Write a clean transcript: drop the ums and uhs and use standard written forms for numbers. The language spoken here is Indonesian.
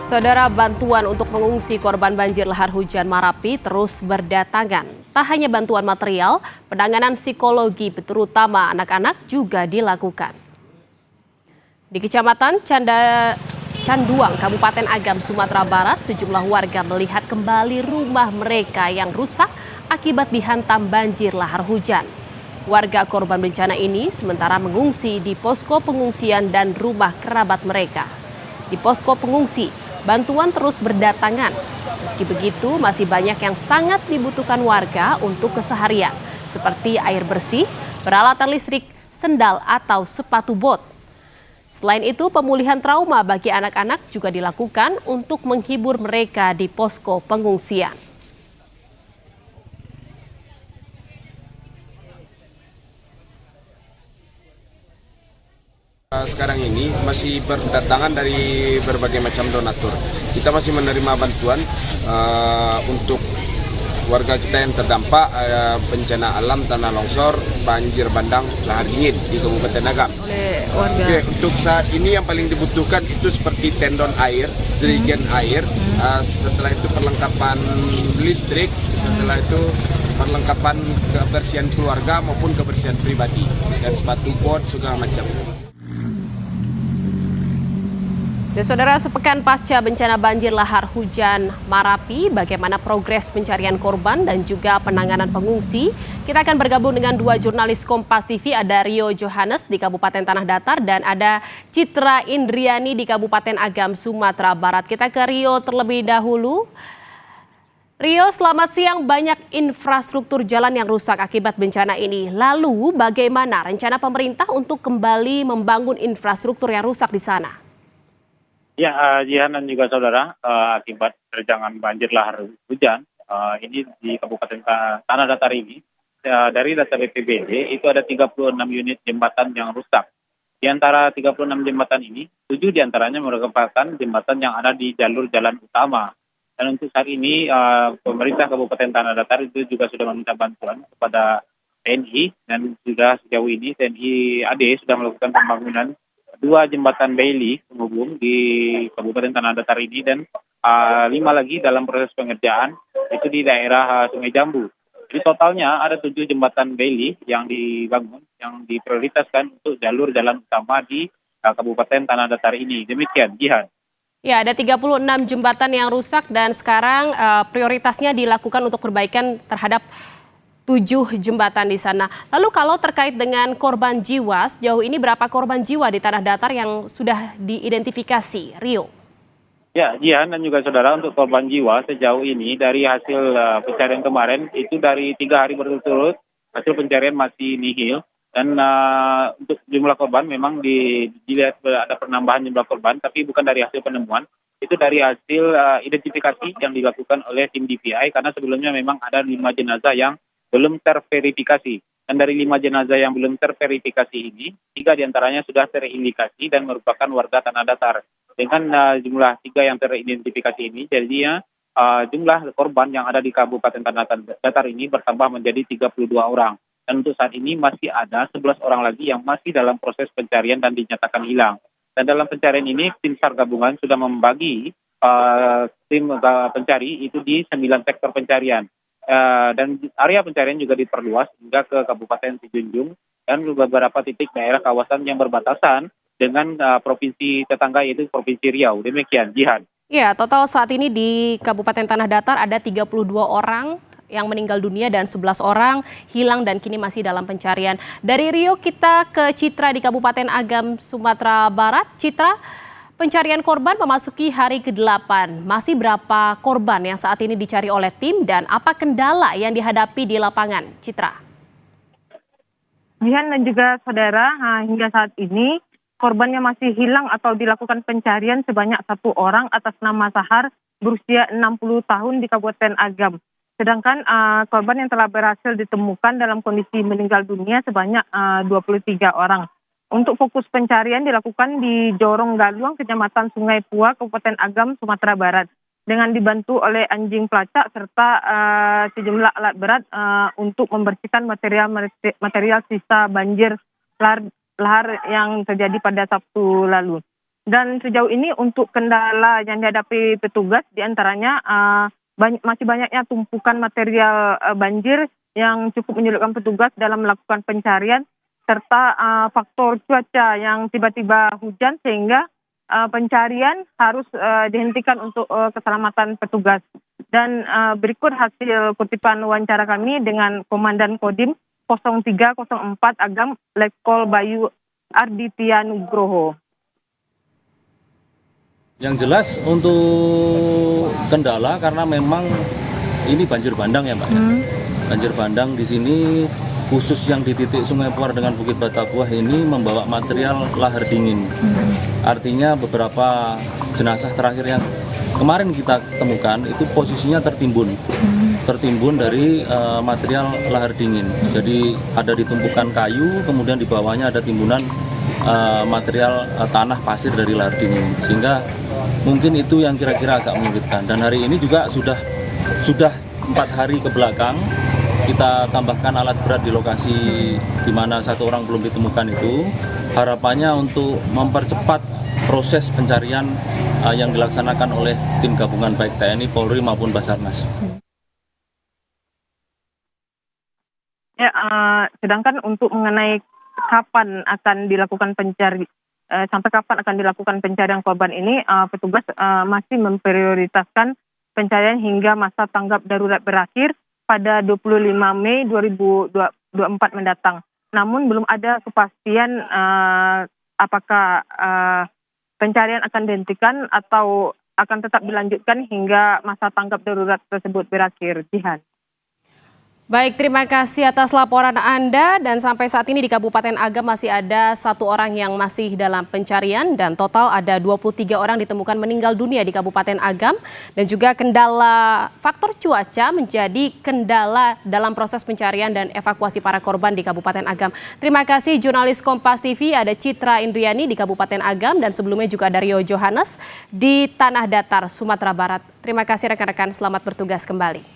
Saudara, bantuan untuk mengungsi korban banjir lahar hujan Marapi terus berdatangan. Tak hanya bantuan material, penanganan psikologi terutama anak-anak juga dilakukan. Di Kecamatan Canduang, Kabupaten Agam, Sumatera Barat, sejumlah warga melihat kembali rumah mereka yang rusak akibat dihantam banjir lahar hujan. Warga korban bencana ini sementara mengungsi di posko pengungsian dan rumah kerabat mereka. Di posko pengungsi, bantuan terus berdatangan. Meski begitu, masih banyak yang sangat dibutuhkan warga untuk keseharian, seperti air bersih, peralatan listrik, sendal, atau sepatu bot. Selain itu, pemulihan trauma bagi anak-anak juga dilakukan untuk menghibur mereka di posko pengungsian. Sekarang ini masih berdatangan dari berbagai macam donatur. Kita masih menerima bantuan untuk warga kita yang terdampak bencana alam tanah longsor, banjir bandang, lahar dingin di Kabupaten Agam. Oke, untuk saat ini yang paling dibutuhkan itu seperti tendon air, jerigen air, setelah itu perlengkapan listrik, setelah itu perlengkapan kebersihan keluarga maupun kebersihan pribadi, dan sepatu bot segala macam. Dan saudara, sepekan pasca bencana banjir lahar hujan Marapi, bagaimana progres pencarian korban dan juga penanganan pengungsi? Kita akan bergabung dengan dua jurnalis Kompas TV, ada Rio Johannes di Kabupaten Tanah Datar dan ada Citra Indriani di Kabupaten Agam, Sumatera Barat. Kita ke Rio terlebih dahulu. Rio, selamat siang. Banyak infrastruktur jalan yang rusak akibat bencana ini. Lalu bagaimana rencana pemerintah untuk kembali membangun infrastruktur yang rusak di sana? Ya, Jihan dan juga saudara, akibat terjangan banjir lahar hujan, ini di Kabupaten Tanah Datar ini, dari data BPBD itu ada 36 unit jembatan yang rusak. Di antara 36 jembatan ini, 7 diantaranya merupakan jembatan yang ada di jalur jalan utama. Dan untuk saat ini, pemerintah Kabupaten Tanah Datar itu juga sudah meminta bantuan kepada TNI, dan sudah sejauh ini TNI AD sudah melakukan pembangunan 2 jembatan Bailey penghubung di Kabupaten Tanah Datar ini, dan 5 lagi dalam proses pengerjaan itu di daerah Sungai Jambu. Jadi totalnya ada 7 jembatan Bailey yang dibangun, yang diprioritaskan untuk jalur jalan utama di Kabupaten Tanah Datar ini. Demikian, Jihan. Ya, ada 36 jembatan yang rusak dan sekarang prioritasnya dilakukan untuk perbaikan terhadap 7 jembatan di sana. Lalu kalau terkait dengan korban jiwa, sejauh ini berapa korban jiwa di Tanah Datar yang sudah diidentifikasi, Rio? Ya, Jihan dan juga saudara, untuk korban jiwa sejauh ini dari hasil pencarian kemarin itu dari 3 hari berturut-turut hasil pencarian masih nihil, dan untuk jumlah korban memang dilihat ada penambahan jumlah korban, tapi bukan dari hasil penemuan, itu dari hasil identifikasi yang dilakukan oleh tim DPI, karena sebelumnya memang ada 5 jenazah yang belum terverifikasi. Dan dari 5 jenazah yang belum terverifikasi ini, 3 diantaranya sudah terindikasi dan merupakan warga Tanah Datar. Dengan jumlah 3 yang teridentifikasi ini, jadinya jumlah korban yang ada di Kabupaten Tanah Datar ini bertambah menjadi 32 orang. Dan untuk saat ini masih ada 11 orang lagi yang masih dalam proses pencarian dan dinyatakan hilang. Dan dalam pencarian ini, tim SAR gabungan sudah membagi tim pencari itu di 9 sektor pencarian. Dan area pencarian juga diperluas hingga ke Kabupaten Sijunjung dan beberapa titik daerah kawasan yang berbatasan dengan provinsi tetangga, yaitu Provinsi Riau. Demikian, Jihan. Ya, total saat ini di Kabupaten Tanah Datar ada 32 orang yang meninggal dunia dan 11 orang hilang dan kini masih dalam pencarian. Dari Rio kita ke Citra di Kabupaten Agam, Sumatera Barat. Citra, pencarian korban memasuki hari ke-8. Masih berapa korban yang saat ini dicari oleh tim dan apa kendala yang dihadapi di lapangan? Citra. Jihan dan juga saudara, hingga saat ini korban yang masih hilang atau dilakukan pencarian sebanyak 1 orang atas nama Sahar berusia 60 tahun di Kabupaten Agam. Sedangkan korban yang telah berhasil ditemukan dalam kondisi meninggal dunia sebanyak 23 orang. Untuk fokus pencarian dilakukan di Jorong Galuang, Kecamatan Sungai Pua, Kabupaten Agam, Sumatera Barat, dengan dibantu oleh anjing pelacak serta sejumlah alat berat untuk membersihkan material sisa banjir lahar yang terjadi pada Sabtu lalu. Dan sejauh ini untuk kendala yang dihadapi petugas diantaranya masih banyaknya tumpukan material banjir yang cukup menyulitkan petugas dalam melakukan pencarian, serta faktor cuaca yang tiba-tiba hujan sehingga pencarian harus dihentikan untuk keselamatan petugas. Dan berikut hasil kutipan wawancara kami dengan Komandan Kodim 0304 Agam, Letkol Bayu Arditya Nugroho. Yang jelas untuk kendala karena memang ini banjir bandang ya Mbak ya. Banjir bandang di sini khusus yang di titik Sungai Puar dengan Bukit Batabuah ini membawa material lahar dingin. Artinya beberapa jenazah terakhir yang kemarin kita temukan itu posisinya tertimbun dari material lahar dingin. Jadi ada di tumpukan kayu, kemudian di bawahnya ada timbunan material tanah pasir dari lahar dingin, sehingga mungkin itu yang kira-kira agak menyulitkan. Dan hari ini juga sudah 4 hari ke belakang kita tambahkan alat berat di lokasi di mana satu orang belum ditemukan itu. Harapannya untuk mempercepat proses pencarian yang dilaksanakan oleh tim gabungan baik TNI, Polri maupun Basarnas. Ya, sedangkan untuk mengenai kapan akan dilakukan sampai kapan akan dilakukan pencarian korban ini, petugas masih memprioritaskan pencarian hingga masa tanggap darurat berakhir pada 25 Mei 2024 mendatang. Namun belum ada kepastian apakah pencarian akan dihentikan atau akan tetap dilanjutkan hingga masa tanggap darurat tersebut berakhir. Jihan. Baik, terima kasih atas laporan Anda. Dan sampai saat ini di Kabupaten Agam masih ada 1 orang yang masih dalam pencarian dan total ada 23 orang ditemukan meninggal dunia di Kabupaten Agam. Dan juga kendala faktor cuaca menjadi kendala dalam proses pencarian dan evakuasi para korban di Kabupaten Agam. Terima kasih jurnalis Kompas TV, ada Citra Indriani di Kabupaten Agam dan sebelumnya juga ada Rio Johannes di Tanah Datar, Sumatera Barat. Terima kasih rekan-rekan, selamat bertugas kembali.